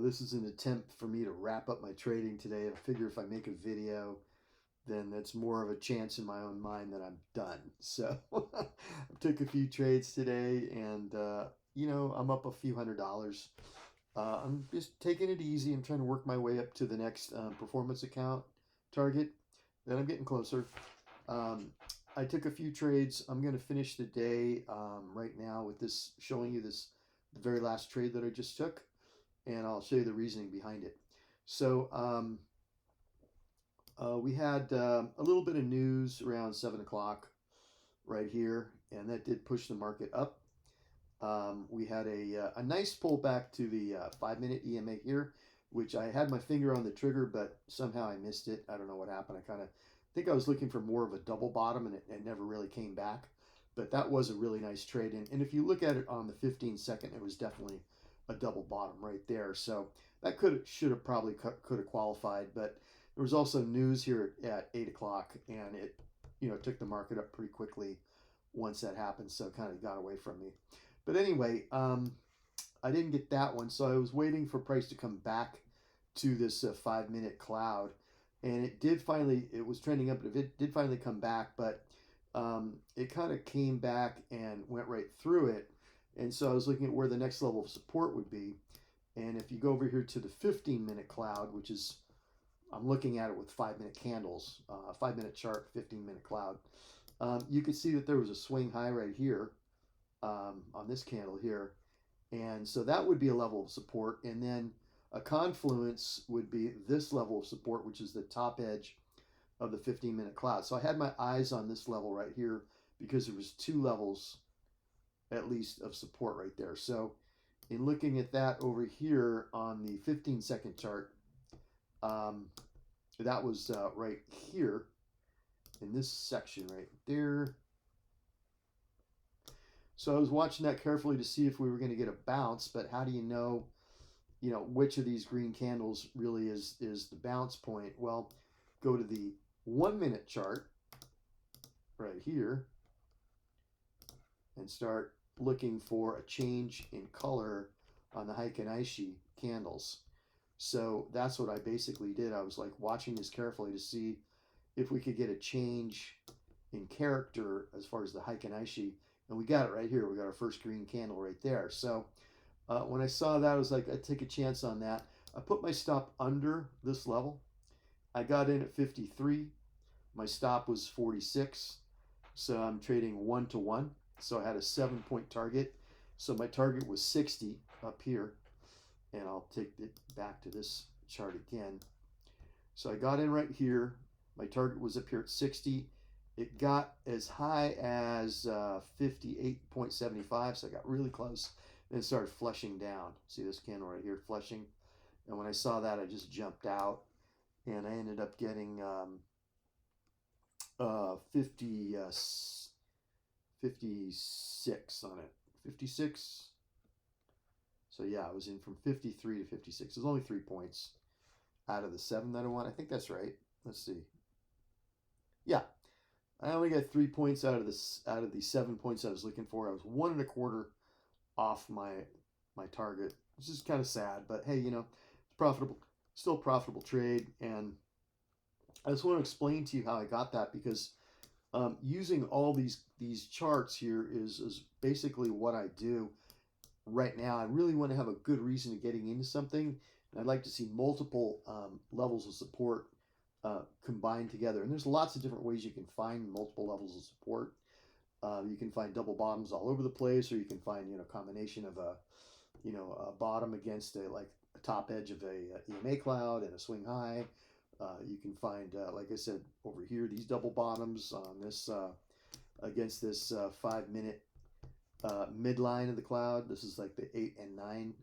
This is an attempt for me to wrap up my trading today. I figure if I make a video, then that's more of a chance in my own mind that I'm done. So I took a few trades today, and I'm up a few $100s. I'm just taking it easy. I'm trying to work my way up to the next performance account target. Then I'm getting closer. Um, I took a few trades. I'm going to finish the day right now with this, showing you this the very last trade that I just took, and I'll show you the reasoning behind it. So we had a little bit of news around 7 o'clock right here, and that did push the market up. We had a nice pullback to the 5 minute EMA here, which I had my finger on the trigger, but somehow I missed it. I don't know what happened. I kind of think I was looking for more of a double bottom, and it never really came back. But that was a really nice trade. And if you look at it on the 15 second, it was definitely a double bottom right there. So that should have probably could have qualified. But there was also news here at 8 o'clock, and it took the market up pretty quickly once that happened. So it kind of got away from me. But anyway, I didn't get that one, so I was waiting for price to come back to this 5 minute cloud, and it was trending up, but it did finally come back, but it kind of came back and went right through it. And so I was looking at where the next level of support would be. And if you go over here to the 15 minute cloud, which is, I'm looking at it with 5 minute candles, 5 minute chart, 15 minute cloud, you can see that there was a swing high right here on this candle here. And so that would be a level of support. And then a confluence would be this level of support, which is the top edge of the 15 minute cloud. So I had my eyes on this level right here because there was two levels at least of support right there. So in looking at that over here on the 15 second chart, that was right here in this section right there. So I was watching that carefully to see if we were going to get a bounce, but how do you know which of these green candles really is the bounce point? Well, go to the 1 minute chart right here and start looking for a change in color on the Heikin Aishi candles. So that's what I basically did. I was like watching this carefully to see if we could get a change in character as far as the Heikin Aishi, and we got it right here. We got our first green candle right there. So when I saw that, I was like, I'd take a chance on that. I put my stop under this level. I got in at 53. My stop was 46. So I'm trading 1-to-1. So I had a 7 point target. So my target was 60 up here. And I'll take it back to this chart again. So I got in right here. My target was up here at 60. It got as high as 58.75, so I got really close. And it started flushing down. See this candle right here, flushing. And when I saw that, I just jumped out, and I ended up getting 56 on it. 56. So yeah, I was in from 53 to 56. There's only 3 points out of the 7 that I want. I think that's right. Let's see. Yeah, I only got 3 points out of the 7 points I was looking for. I was 1.25 off my target, which is kind of sad, but hey, it's profitable, still a profitable trade. And I just want to explain to you how I got that, because using all these charts here is basically what I do right now. I really want to have a good reason to getting into something, and I'd like to see multiple levels of support combined together. And there's lots of different ways you can find multiple levels of support. You can find double bottoms all over the place, or you can find a combination of a bottom against a top edge of a EMA cloud and a swing high. You can find, like I said, over here, these double bottoms on this against this 5 minute midline of the cloud. This is like the 8 and 9.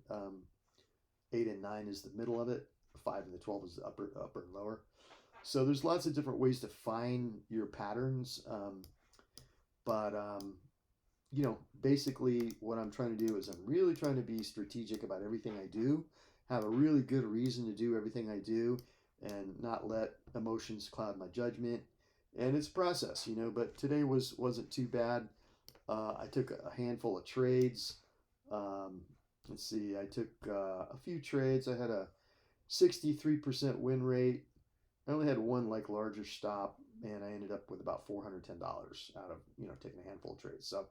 8 and 9 is the middle of it. 5 and the 12 is the upper and lower. So there's lots of different ways to find your patterns. But basically what I'm trying to do is I'm really trying to be strategic about everything I do, have a really good reason to do everything I do, and not let emotions cloud my judgment. And it's a process, but today wasn't too bad. I took a handful of trades. Let's see. I took a few trades. I had a 63% win rate. I only had one like larger stop, and I ended up with about $410 out of taking a handful of trades. So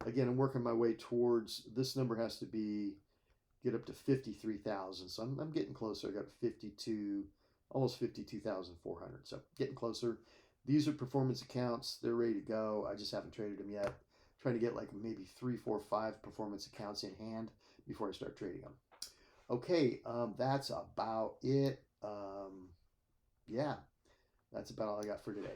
again, I'm working my way towards this number has to be get up to 53,000. So I'm getting closer. I got 52, almost 52,400. So getting closer. These are performance accounts. They're ready to go. I just haven't traded them yet. Trying to get like maybe 3, 4, 5 performance accounts in hand before I start trading them. Okay, that's about it. Yeah, that's about all I got for today.